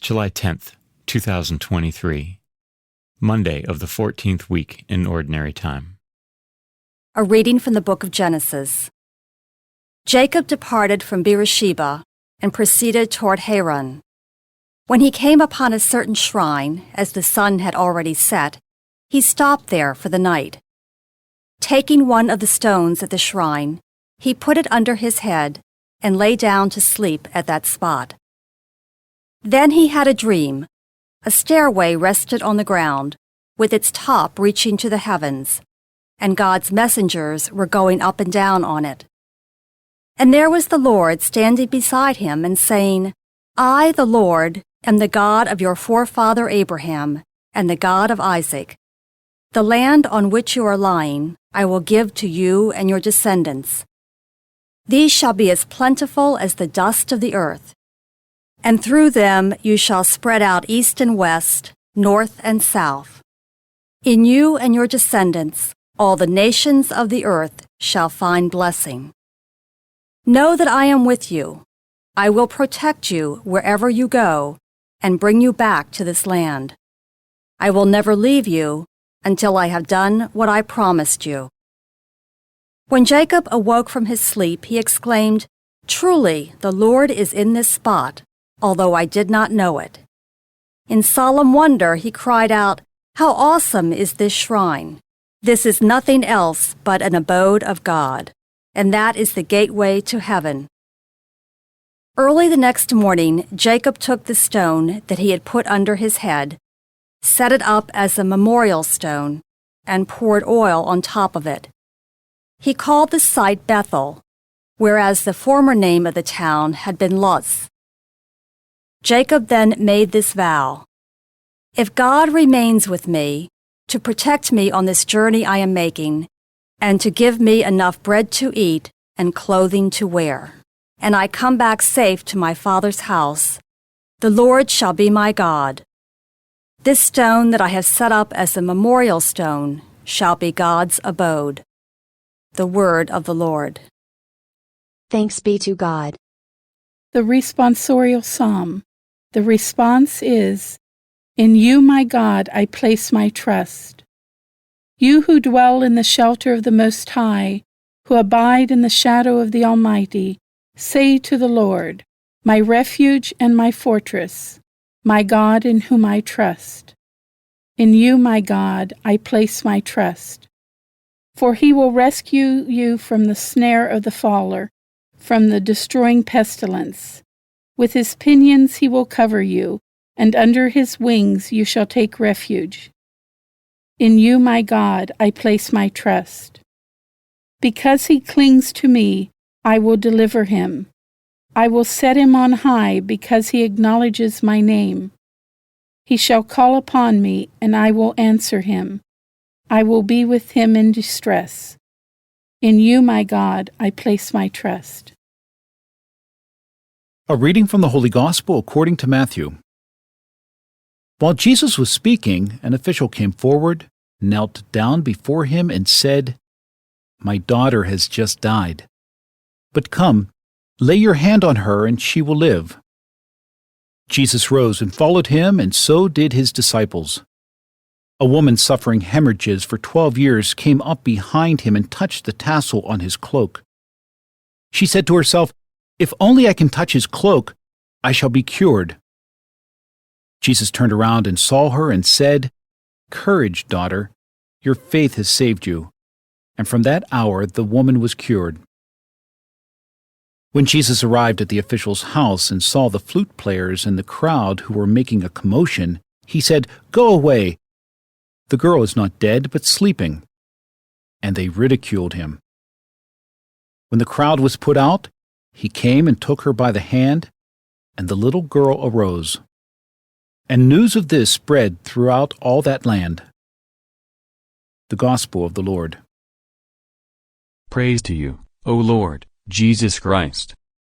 July 10th, 2023, Monday of the 14th week in Ordinary Time. A reading from the book of Genesis. Jacob departed from Beersheba and proceeded toward Haran. When he came upon a certain shrine, as the sun had already set, he stopped there for the night. Taking one of the stones at the shrine, he put it under his head and lay down to sleep at that spot. Then he had a dream. A stairway rested on the ground, with its top reaching to the heavens, and God's messengers were going up and down on it. And there was the Lord standing beside him and saying, I, the Lord, am the God of your forefather Abraham and the God of Isaac. The land on which you are lying I will give to you and your descendants. These shall be as plentiful as the dust of the earth, and through them you shall spread out east and west, north and south. In you and your descendants all the nations of the earth shall find blessing. Know that I am with you. I will protect you wherever you go and bring you back to this land. I will never leave you until I have done what I promised you. When Jacob awoke from his sleep, he exclaimed, Truly, the Lord is in this spot, although I did not know it. In solemn wonder, he cried out, How awesome is this shrine! This is nothing else but an abode of God, and that is the gateway to heaven. Early the next morning, Jacob took the stone that he had put under his head, set it up as a memorial stone, and poured oil on top of it. He called the site Bethel, whereas the former name of the town had been Luz. Jacob then made this vow, If God remains with me, to protect me on this journey I am making, and to give me enough bread to eat and clothing to wear, and I come back safe to my father's house, the Lord shall be my God. This stone that I have set up as a memorial stone shall be God's abode. The word of the Lord. Thanks be to God. The responsorial psalm. The response is, In you, my God, I place my trust. You who dwell in the shelter of the Most High, who abide in the shadow of the Almighty, say to the Lord, My refuge and my fortress, my God in whom I trust. In you, my God, I place my trust. For he will rescue you from the snare of the faller, from the destroying pestilence. With his pinions he will cover you, and under his wings you shall take refuge. In you, my God, I place my trust. Because he clings to me, I will deliver him. I will set him on high because he acknowledges my name. He shall call upon me, and I will answer him. I will be with him in distress. In you, my God, I place my trust. A reading from the Holy Gospel according to Matthew. While Jesus was speaking, an official came forward, knelt down before him, and said, My daughter has just died. But come, lay your hand on her, and she will live. Jesus rose and followed him, and so did his disciples. A woman suffering hemorrhages for 12 years came up behind him and touched the tassel on his cloak. She said to herself, If only I can touch his cloak, I shall be cured. Jesus turned around and saw her and said, Courage, daughter, your faith has saved you. And from that hour the woman was cured. When Jesus arrived at the official's house and saw the flute players and the crowd who were making a commotion, he said, Go away. The girl is not dead, but sleeping. And they ridiculed him. When the crowd was put out, he came and took her by the hand, and the little girl arose. And news of this spread throughout all that land. The Gospel of the Lord. Praise to you, O Lord, Jesus Christ.